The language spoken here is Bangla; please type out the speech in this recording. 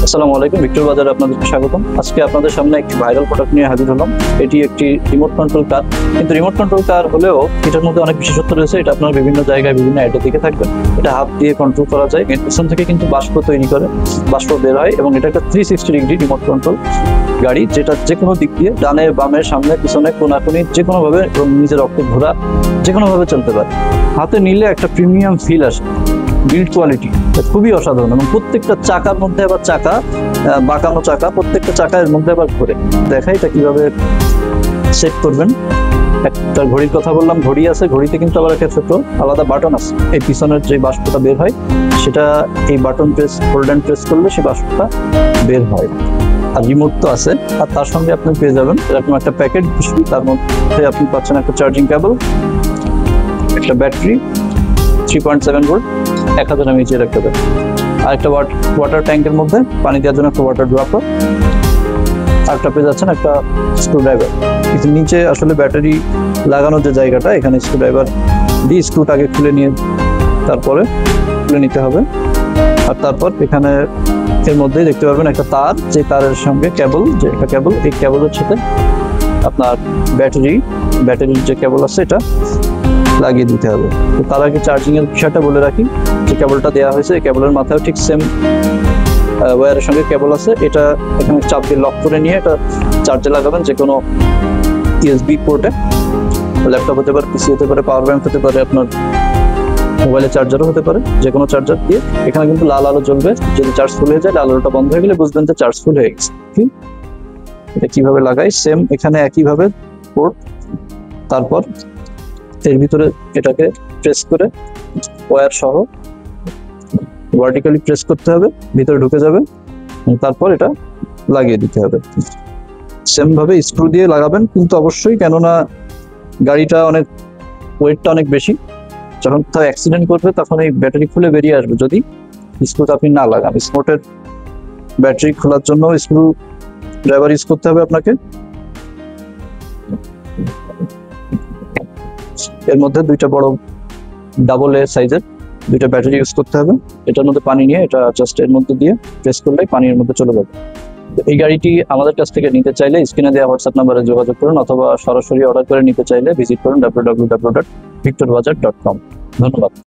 আসসালামু আলাইকুম, ভিক্টর বাজারে আপনাদেরকে স্বাগতম। আজকে আপনাদের সামনে একটি ভাইরাল প্রোডাক্ট নিয়ে হাজির হলাম। এটি একটি রিমোট কন্ট্রোল কার, কিন্তু রিমোট কন্ট্রোল কার হলেও এটার মধ্যে অনেক বিশেষত্ব রয়েছে। এটা আপনার বিভিন্ন জায়গায় বিভিন্ন অ্যাডে দেখে থাকবেন। এটা হাত দিয়ে কন্ট্রোল করা যায়, এর পিছন থেকে কিন্তু বাষ্প তৈরি করে, বাষ্প বের হয় এবং এটা একটা 360 ডিগ্রি রিমোট কন্ট্রোল গাড়ি, যেটা যে কোনো দিক দিয়ে ডানে বামে সামনে পিছনে কোনাকুনি যে কোনোভাবে এবং নিজের রক্তে ঘোরা যে কোনোভাবে চলতে পারে। হাতে নিলে একটা প্রিমিয়াম ফিল আসে, বিল্ড কোয়ালিটি খুবই অসাধারণ এবং প্রত্যেকটা চাকার মধ্যে আবার চাকা বাঁকানো চাকা, প্রত্যেকটা চাকা এর মধ্যে আবার ঘোরে। দেখাই এটা কিভাবে সেট করবেন। একটা ঘড়ির কথা বললাম, ঘড়ি আছে, ঘড়িতে কিন্তু আবার একটা ছোট আলাদা বাটন আছে। এই পিছনের যে বাষ্পটা বের হয় সেটা এই button press hold and press করলে সেই বাষ্পটা বের হয়। আর রিমোট তো আছে, আর তার সঙ্গে আপনি পেয়ে যাবেন এরকম একটা প্যাকেট, তার মধ্যে আপনি পাচ্ছেন একটা চার্জিং কেবল, একটা ব্যাটারি 3.7 ভোল্ট 1000 mAh এর একটা ব্যাটারি, আর একটা ওয়াটার ট্যাঙ্কের মধ্যে পানি দেওয়ার জন্য একটা ওয়াটার ড্রপার, আর একটা পেয়ে যাচ্ছেন একটা স্ক্রু ড্রাইভার। কিন্তু নিচে আসলে ব্যাটারি লাগানোর যে জায়গাটা, এখানে স্ক্রু ড্রাইভার দিয়ে স্ক্রুটাকে খুলে নিয়ে তারপরে খুলে নিতে হবে। আর তারপর এখানে এর মধ্যে দেখতে পাবেন একটা তার, যে তারের সঙ্গে কেবল, যে একটা কেবল, এই কেবলের সাথে আপনার ব্যাটারির যে কেবল আছে এটা লাগিয়ে দিতে হবে। তো তার আগে চার্জিং এর বিষয়টা বলে রাখি, যে কেবলটা দেওয়া হয়েছে এই কেবলের মাথায় ঠিক সেম ওয়্যারের সঙ্গে কেবল আছে। এটা এখানে চাপ দিয়ে লক করে নিয়ে এটা চার্জে লাগাবেন, যে কোনো ইউএসবি পোর্টে। ল্যাপটপ হতে পারে, পিসি হতে পারে, পাওয়ার ব্যাংক হতে পারে, আপনার মোবাইলের চার্জারও হতে পারে, যে কোনো চার্জার দিয়ে। এখানে কিন্তু লাল আলো জ্বলবে, যদি চার্জ ফুল হয়ে যায় লাল আলোটা বন্ধ হয়ে গেলে বুঝবেন যে চার্জ ফুল হয়ে গেছে। ঠিক এটা কিভাবে লাগাই, সেম এখানে একইভাবে পোর্ট। তারপর এর ভিতরে এটাকে প্রেস করে ওয়্যার সহ ভার্টিক্যালি প্রেস করতে হবে, ভিতরে ঢুকে যাবে। তারপর এটা লাগিয়ে দিতে হবে। সেম ভাবে স্ক্রু দিয়ে লাগাবেন কিন্তু অবশ্যই, কেননা গাড়িটা অনেক ওয়েটটা অনেক বেশি, যখন কোথাও অ্যাক্সিডেন্ট করবে তখন এই ব্যাটারি খুলে বেরিয়ে আসবে যদি স্ক্রুটা আপনি না লাগান। স্পোর্টের ব্যাটারি খোলার জন্য স্ক্রু ড্রাইভার ইউজ করতে হবে আপনাকে। এর মধ্যে দুইটা বড় ডাবল এ সাইজের দুইটা ব্যাটারি ইউজ করতে হবে। এটার মধ্যে পানি নিয়ে এটা জাস্ট এর মধ্যে দিয়ে প্রেস করলে পানির মধ্যে চলে যাবে। এই গাড়িটি আমাদের কাছ থেকে নিতে চাইলে স্ক্রিনে দেওয়া হোয়াটসঅ্যাপ নাম্বারে যোগাযোগ করুন, অথবা সরাসরি অর্ডার করে নিতে চাইলে ভিজিট করুন www.victorbazaar.com। ধন্যবাদ।